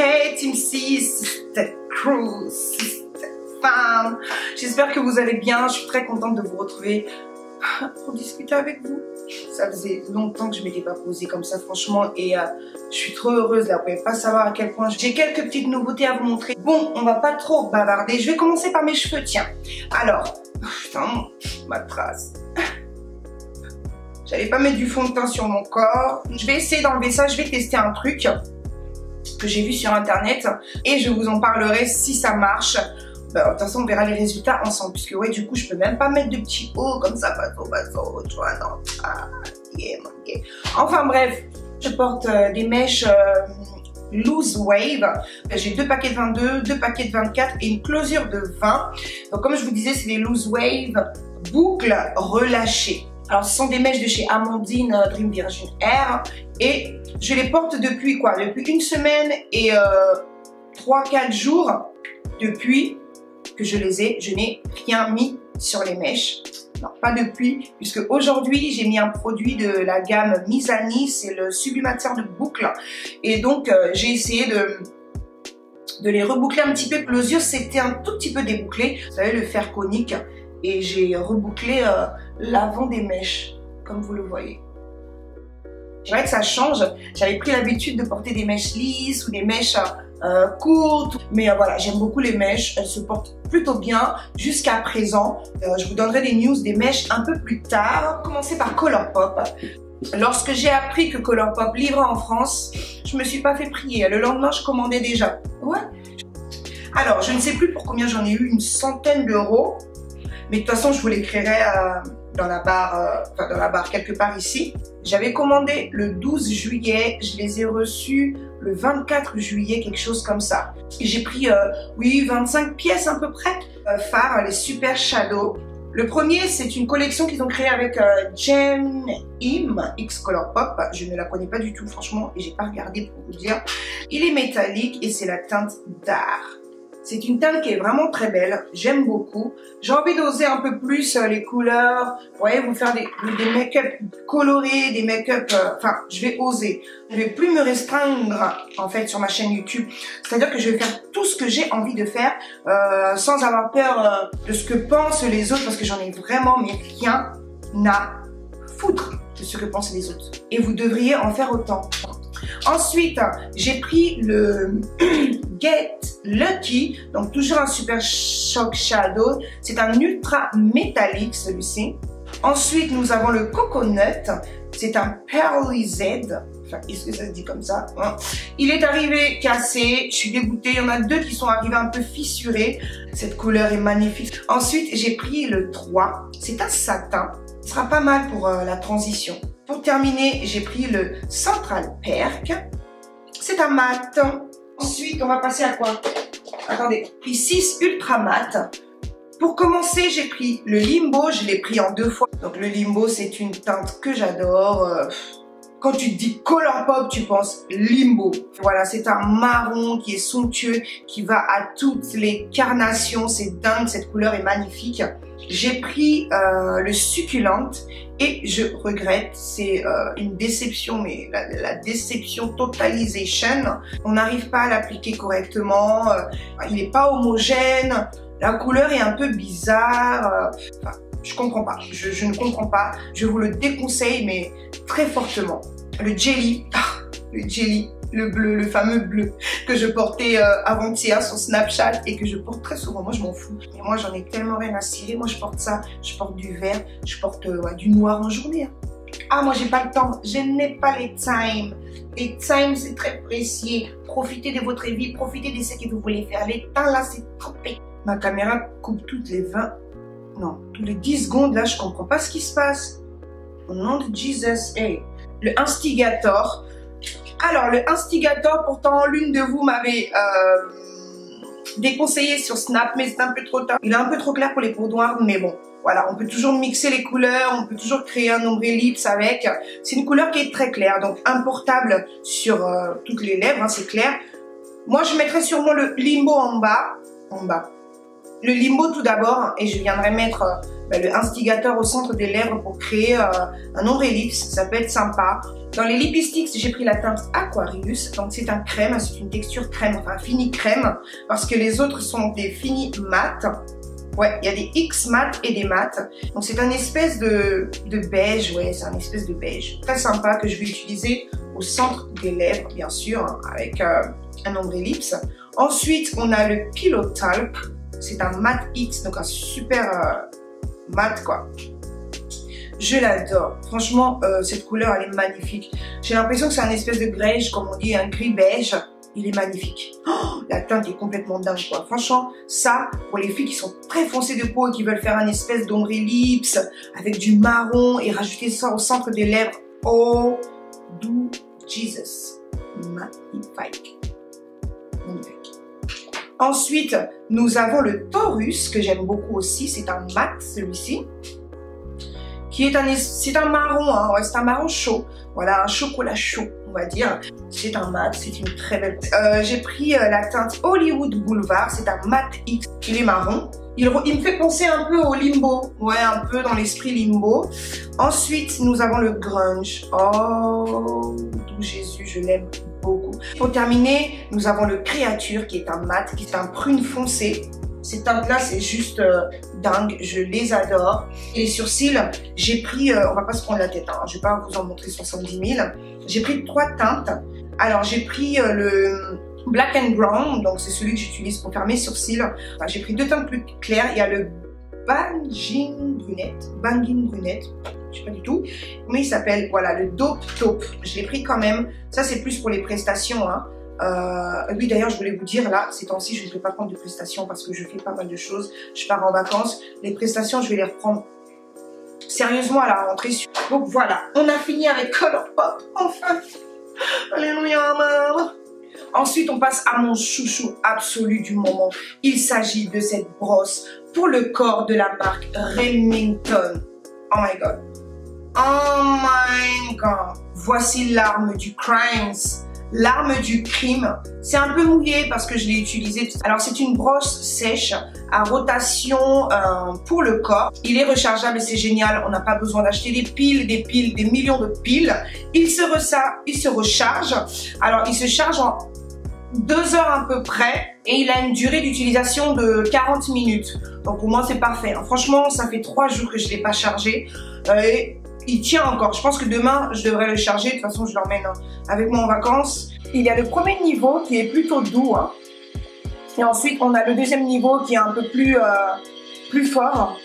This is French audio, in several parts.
Hey Team 6, cette crew, cette femme. J'espère que vous allez bien. Je suis très contente de vous retrouver pour discuter avec vous. Ça faisait longtemps que je ne m'étais pas posée comme ça, franchement, et je suis trop heureuse là. Vous pouvez pas savoir à quel point j'ai quelques petites nouveautés à vous montrer. Bon, on va pas trop bavarder. Je vais commencer par mes cheveux, tiens. Alors, putain, ma trace. J'allais pas mettre du fond de teint sur mon corps. Je vais essayer d'enlever ça. Je vais tester un truc que j'ai vu sur internet et je vous en parlerai si ça marche. De toute façon, on verra les résultats ensemble, puisque ouais, du coup, je peux même pas mettre de petits hauts comme ça, pas trop, tu vois, non. Ah, yeah, okay. Enfin bref, je porte des mèches loose wave. J'ai 2 paquets de 22, 2 paquets de 24 et une closure de 20. Donc comme je vous disais, c'est des loose wave boucles relâchées. Alors ce sont des mèches de chez Amandine Dream Virgin Air et je les porte depuis quoi? Depuis une semaine et 3-4 jours depuis que je les ai. Je n'ai rien mis sur les mèches. Non, pas depuis, puisque aujourd'hui j'ai mis un produit de la gamme Mizani, c'est le sublimateur de boucles. Et donc j'ai essayé de les reboucler un petit peu. Les yeux c'était un tout petit peu débouclé, vous savez, le fer conique. Et j'ai rebouclé l'avant des mèches, comme vous le voyez. C'est vrai que ça change. J'avais pris l'habitude de porter des mèches lisses ou des mèches courtes. Mais voilà, j'aime beaucoup les mèches. Elles se portent plutôt bien jusqu'à présent. Je vous donnerai des news des mèches un peu plus tard. On va commencer par Colourpop. Lorsque j'ai appris que Colourpop livrait en France, je me suis pas fait prier. Le lendemain, je commandais déjà. Ouais. Alors, je ne sais plus pour combien j'en ai eu, une centaine d'euros. Mais de toute façon, je vous l'écrirai dans la barre quelque part ici. J'avais commandé le 12 juillet, je les ai reçus le 24 juillet, quelque chose comme ça. J'ai pris, oui, 25 pièces à peu près. Fards, les Super Shadow. Le premier, c'est une collection qu'ils ont créée avec Jen Im X Colourpop. Je ne la connais pas du tout, franchement, et j'ai pas regardé pour vous dire. Il est métallique et c'est la teinte d'art. C'est une teinte qui est vraiment très belle, j'aime beaucoup. J'ai envie d'oser un peu plus les couleurs, vous voyez, vous faire des make-up colorés, des make-up, enfin, je vais oser. Je vais plus me restreindre, en fait, sur ma chaîne YouTube. C'est-à-dire que je vais faire tout ce que j'ai envie de faire, sans avoir peur de ce que pensent les autres, parce que j'en ai vraiment, mais rien à foutre de ce que pensent les autres. Et vous devriez en faire autant. Ensuite, j'ai pris le Get Lucky, donc toujours un Super Shock Shadow. C'est un ultra métallique celui-ci. Ensuite, nous avons le Coconut. C'est un Pearly Z. Enfin, est-ce que ça se dit comme ça? Il est arrivé cassé. Je suis dégoûtée. Il y en a 2 qui sont arrivés un peu fissurés. Cette couleur est magnifique. Ensuite, j'ai pris le 3. C'est un satin. Ce sera pas mal pour la transition. Pour terminer, j'ai pris le Central Perk. C'est un mat. Ensuite, on va passer à quoi? Attendez, j'ai pris 6 ultra mat. Pour commencer, j'ai pris le Limbo. Je l'ai pris en 2 fois. Donc le Limbo, c'est une teinte que j'adore. Quand tu te dis Colourpop, tu penses Limbo. Voilà, c'est un marron qui est somptueux, qui va à toutes les carnations. C'est dingue, cette couleur est magnifique. J'ai pris le Succulent et je regrette, c'est une déception, mais la déception Totalization. On n'arrive pas à l'appliquer correctement, il n'est pas homogène, la couleur est un peu bizarre. Enfin, je comprends pas, je ne comprends pas, je vous le déconseille, mais très fortement. Le Jelly, le bleu, le fameux bleu que je portais avant-hier sur Snapchat et que je porte très souvent. Moi, je m'en fous. Et moi, j'en ai tellement rien à cirer. Moi, je porte ça, je porte du vert, je porte du noir en journée. Hein. Ah, moi, j'ai pas le temps. Je n'ai pas les times. Les times, c'est très précieux. Profitez de votre vie, profitez de ce que vous voulez faire. Les temps, là, c'est trop pété. Ma caméra coupe toutes les 20... Non, tous les 10 secondes, là, je comprends pas ce qui se passe. Au nom de Jesus. Hey, le Instigator. Alors, le Instigator, pourtant, l'une de vous m'avait déconseillé sur Snap, mais c'est un peu trop tard. Il est un peu trop clair pour les peaux noires, mais bon, voilà, on peut toujours mixer les couleurs, on peut toujours créer un ombre ellipse avec. C'est une couleur qui est très claire, donc importable sur toutes les lèvres, hein, c'est clair. Moi, je mettrai sûrement le Limbo en bas. Le Limbo tout d'abord, et je viendrai mettre le Instigator au centre des lèvres pour créer un ombre ellipse, ça peut être sympa. Dans les lipsticks, j'ai pris la teinte Aquarius. Donc c'est un crème, c'est une texture crème, enfin fini crème. Parce que les autres sont des finis mat. Ouais, il y a des X mat et des mat. Donc c'est un espèce de beige, ouais, c'est un espèce de beige. Très sympa que je vais utiliser au centre des lèvres, bien sûr, hein, avec un ombre lips. Ensuite, on a le Pillow Talk. C'est un mat X, donc un super mat, quoi. Je l'adore. Franchement, cette couleur, elle est magnifique. J'ai l'impression que c'est un espèce de beige, comme on dit, un gris beige. Il est magnifique. Oh, la teinte est complètement dingue, quoi. Franchement, ça, pour les filles qui sont très foncées de peau et qui veulent faire un espèce d'ombre lips avec du marron et rajouter ça au centre des lèvres. Oh, do Jesus. Magnifique. Magnifique. Ensuite, nous avons le Taurus, que j'aime beaucoup aussi. C'est un mat, celui-ci. C'est un marron, hein, ouais, c'est un marron chaud. Voilà, un chocolat chaud, on va dire. C'est un mat, c'est une très belle. J'ai pris la teinte Hollywood Boulevard, c'est un mat X. Il est marron. Il me fait penser un peu au limbo. Ouais, un peu dans l'esprit limbo. Ensuite, nous avons le grunge. Oh, Jésus, je l'aime beaucoup. Pour terminer, nous avons le créature qui est un mat, qui est un prune foncé. Ces teintes-là, c'est juste dingue, je les adore. Et les sourcils, j'ai pris, on va pas se prendre la tête, hein, je vais pas vous en montrer 70 000. J'ai pris 3 teintes. Alors, j'ai pris le Black and Brown, donc c'est celui que j'utilise pour faire mes sourcils. Enfin, j'ai pris 2 teintes plus claires. Il y a le Banging Brunette, je sais pas du tout. Comment il s'appelle? Voilà, le Dope Taupe. Je l'ai pris quand même. Ça, c'est plus pour les prestations, hein. Oui, d'ailleurs, je voulais vous dire, là, ces temps-ci, je ne vais pas prendre de prestations parce que je fais pas mal de choses. Je pars en vacances. Les prestations, je vais les reprendre sérieusement à la rentrée. Donc voilà, on a fini avec Colourpop. Enfin, alléluia, maman. Ensuite, on passe à mon chouchou absolu du moment. Il s'agit de cette brosse pour le corps de la marque Remington. Oh my god. Oh my god. Voici l'arme du crimes. L'arme du crime, c'est un peu mouillé parce que je l'ai utilisé. Alors c'est une brosse sèche à rotation pour le corps. Il est rechargeable et c'est génial. On n'a pas besoin d'acheter des millions de piles. Il se recharge. Alors il se charge en 2 heures à peu près et il a une durée d'utilisation de 40 minutes. Donc pour moi c'est parfait. Franchement, ça fait 3 jours que je ne l'ai pas chargé. Il tient encore. Je pense que demain, je devrais le charger. De toute façon, je l'emmène avec moi en vacances. Il y a le premier niveau qui est plutôt doux. Hein. Et ensuite, on a le deuxième niveau qui est un peu plus fort.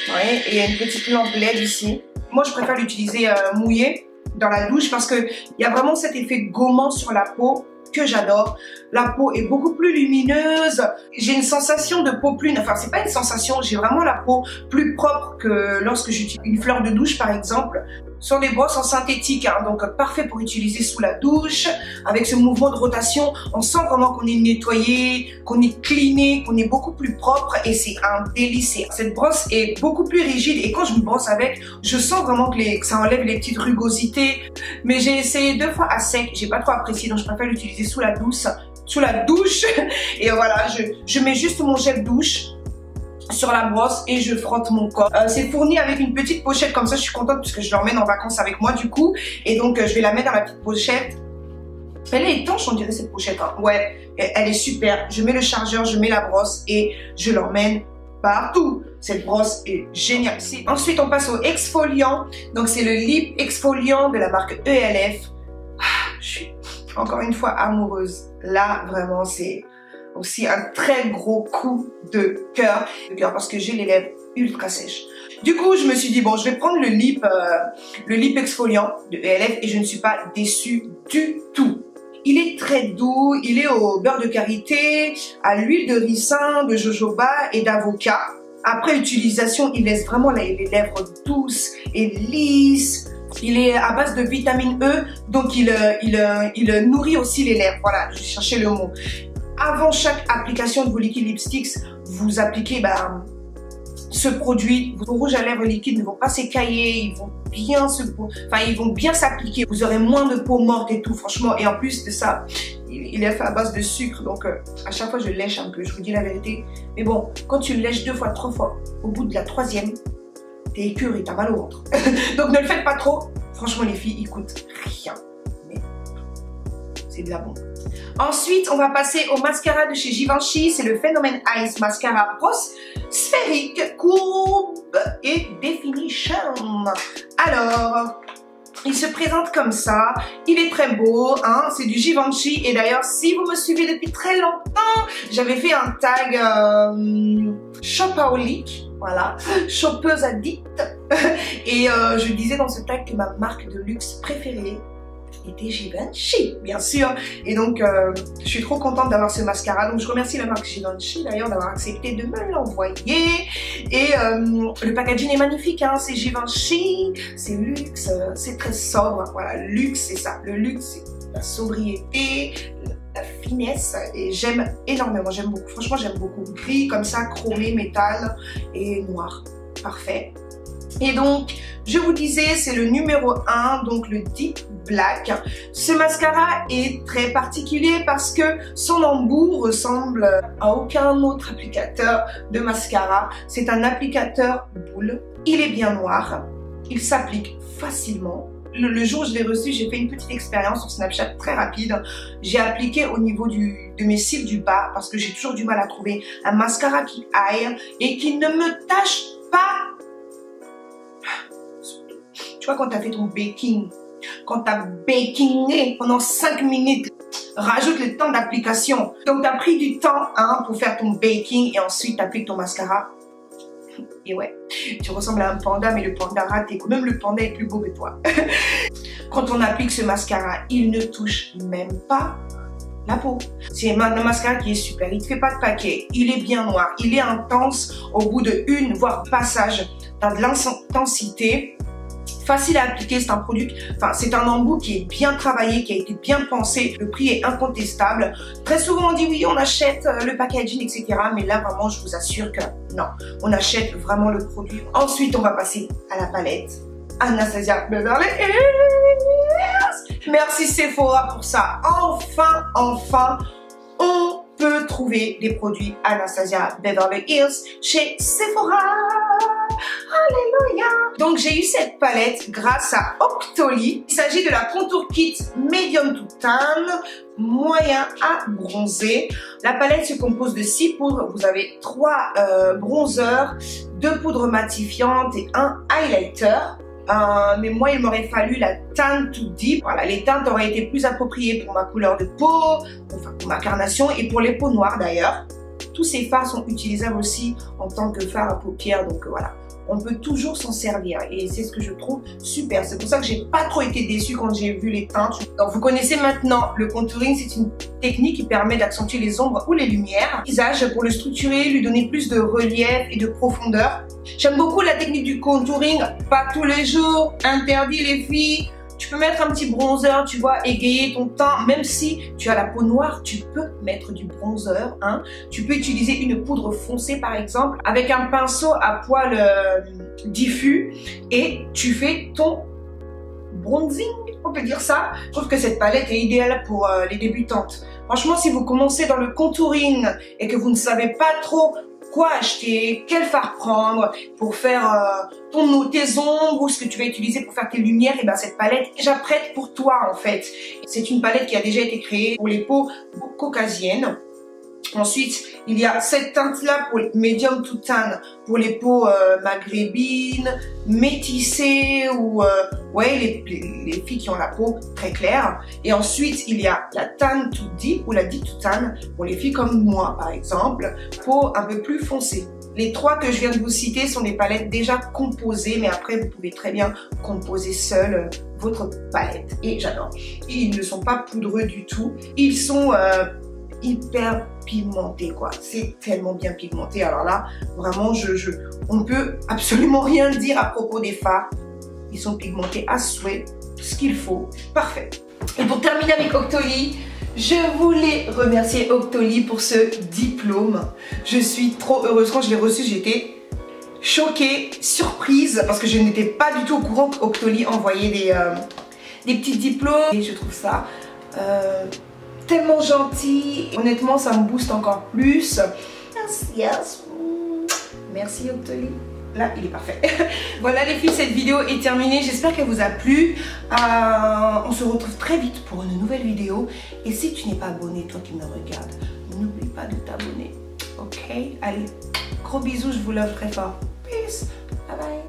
Ouais, et il y a une petite lampe LED ici. Moi, je préfère l'utiliser mouillé dans la douche parce qu'il y a vraiment cet effet gommant sur la peau que j'adore. La peau est beaucoup plus lumineuse. J'ai une sensation de peau plus... Enfin, c'est pas une sensation. J'ai vraiment la peau plus propre que lorsque j'utilise une fleur de douche, par exemple. Ce sont des brosses en synthétique, hein, donc parfait pour utiliser sous la douche. Avec ce mouvement de rotation, on sent vraiment qu'on est nettoyé, qu'on est cleané, qu'on est beaucoup plus propre et c'est un délice. Cette brosse est beaucoup plus rigide et quand je me brosse avec, je sens vraiment que ça enlève les petites rugosités. Mais j'ai essayé 2 fois à sec, j'ai pas trop apprécié, donc je préfère l'utiliser sous la douche. Et voilà, je mets juste mon gel douche sur la brosse et je frotte mon corps. C'est fourni avec une petite pochette comme ça, je suis contente parce que je l'emmène en vacances avec moi du coup. Et donc je vais la mettre dans la petite pochette. Elle est étanche on dirait cette pochette, hein. Ouais, elle est super. Je mets le chargeur, je mets la brosse et je l'emmène partout. Cette brosse est géniale. Ensuite on passe au exfoliant. Donc c'est le lip exfoliant de la marque ELF. Je suis encore une fois amoureuse. Là vraiment c'est aussi un très gros coup de cœur parce que j'ai les lèvres ultra sèches. Du coup, je me suis dit bon, je vais prendre le lip exfoliant de ELF et je ne suis pas déçue du tout. Il est très doux, il est au beurre de karité, à l'huile de ricin, de jojoba et d'avocat. Après utilisation, il laisse vraiment les lèvres douces et lisses. Il est à base de vitamine E, donc il nourrit aussi les lèvres. Voilà, je cherchais le mot. Avant chaque application de vos liquides lipsticks, vous appliquez ce produit. Vos rouges à lèvres liquides ne vont pas s'écailler, ils vont bien s'appliquer. Vous aurez moins de peau morte et tout, franchement. Et en plus de ça, il est fait à base de sucre, donc à chaque fois je lèche un peu, je vous dis la vérité. Mais bon, quand tu le lèches 2 fois, 3 fois, au bout de la 3e, t'es écœuré, t'as mal au ventre. Donc ne le faites pas trop. Franchement les filles, il coûte rien. Mais c'est de la bombe. Ensuite, on va passer au mascara de chez Givenchy. C'est le Phénomène Ice Mascara brosse sphérique, courbe et définition. Alors, il se présente comme ça. Il est très beau, hein. C'est du Givenchy. Et d'ailleurs, si vous me suivez depuis très longtemps, j'avais fait un tag shopaholic. Voilà, shoppeuse addict. Et je disais dans ce tag que ma marque de luxe préférée était Givenchy, bien sûr. Et donc, je suis trop contente d'avoir ce mascara. Donc, je remercie la marque Givenchy d'ailleurs d'avoir accepté de me l'envoyer. Et le packaging est magnifique, hein. C'est Givenchy, c'est luxe, c'est très sobre. Voilà, luxe, c'est ça. Le luxe, c'est la sobriété, la finesse. Et j'aime énormément, j'aime beaucoup. Franchement, j'aime beaucoup. Gris comme ça, chromé, métal et noir. Parfait. Et donc, je vous disais, c'est le numéro 1, donc le Deep Black. Ce mascara est très particulier parce que son embout ressemble à aucun autre applicateur de mascara. C'est un applicateur boule. Il est bien noir. Il s'applique facilement. Le jour où je l'ai reçu, j'ai fait une petite expérience sur Snapchat très rapide. J'ai appliqué au niveau de mes cils du bas parce que j'ai toujours du mal à trouver un mascara qui aille et qui ne me tâche pas. Tu vois, quand tu as fait ton baking, quand tu as bakingé pendant 5 minutes, rajoute le temps d'application. Donc, tu as pris du temps hein, pour faire ton baking et ensuite tu appliques ton mascara. Et ouais, tu ressembles à un panda, mais le panda raté. Même le panda est plus beau que toi. Quand on applique ce mascara, il ne touche même pas la peau. C'est un mascara qui est super. Il ne te fait pas de paquet. Il est bien noir. Il est intense. Au bout de une, voire passage, tu as de l'intensité. Facile à appliquer, c'est un produit, enfin c'est un embout qui est bien travaillé, qui a été bien pensé, le prix est incontestable. Très souvent on dit oui on achète le packaging etc. Mais là vraiment je vous assure que non, on achète vraiment le produit. Ensuite on va passer à la palette Anastasia Beverly Hills. Merci Sephora pour ça. Enfin on peut trouver des produits Anastasia Beverly Hills chez Sephora. Alléluia! Donc j'ai eu cette palette grâce à Octoly. Il s'agit de la Contour Kit Medium to Tan, moyen à bronzer. La palette se compose de 6 poudres. Vous avez 3 bronzers, 2 poudres matifiantes et un highlighter. Mais moi il m'aurait fallu la Tan to Deep. Voilà, les teintes auraient été plus appropriées pour ma couleur de peau, enfin pour ma carnation et pour les peaux noires d'ailleurs. Tous ces fards sont utilisables aussi en tant que fard à paupières, donc voilà. On peut toujours s'en servir et c'est ce que je trouve super. C'est pour ça que j'ai pas trop été déçue quand j'ai vu les teintes. Donc vous connaissez maintenant le contouring, c'est une technique qui permet d'accentuer les ombres ou les lumières. Visage pour le structurer, lui donner plus de relief et de profondeur. J'aime beaucoup la technique du contouring, pas tous les jours, interdit les filles. Tu peux mettre un petit bronzer, tu vois, égayer ton teint. Même si tu as la peau noire, tu peux mettre du bronzer. Hein. Tu peux utiliser une poudre foncée, par exemple, avec un pinceau à poil diffus. Et tu fais ton bronzing, on peut dire ça. Je trouve que cette palette est idéale pour les débutantes. Franchement, si vous commencez dans le contouring et que vous ne savez pas trop quoi acheter, quel fard prendre pour faire tes ombres ou ce que tu vas utiliser pour faire tes lumières, et ben cette palette est déjà prête pour toi en fait. C'est une palette qui a déjà été créée pour les peaux caucasiennes. Ensuite, il y a cette teinte-là pour Medium to Tan, pour les peaux maghrébines, métissées ou ouais, les filles qui ont la peau très claire. Et ensuite, il y a la Tan to Deep ou la Deep to Tan pour les filles comme moi, par exemple, peau un peu plus foncée. Les 3 que je viens de vous citer sont des palettes déjà composées, mais après, vous pouvez très bien composer seul votre palette. Et j'adore. Ils ne sont pas poudreux du tout. Ils sont hyper pigmenté quoi, c'est tellement bien pigmenté. Alors là vraiment on ne peut absolument rien dire à propos des fards, ils sont pigmentés à souhait, ce qu'il faut, parfait. Et pour terminer avec Octoly, je voulais remercier Octoly pour ce diplôme. Je suis trop heureuse, quand je l'ai reçu j'étais choquée, surprise, parce que je n'étais pas du tout au courant qu'Octoly envoyait des petits diplômes et je trouve ça tellement gentil. Honnêtement, ça me booste encore plus. Yes, yes. Merci Octoly. Là, il est parfait. Voilà les filles, cette vidéo est terminée. J'espère qu'elle vous a plu. On se retrouve très vite pour une nouvelle vidéo. Et si tu n'es pas abonné, toi qui me regardes, n'oublie pas de t'abonner. Ok? Allez, gros bisous, je vous love très fort.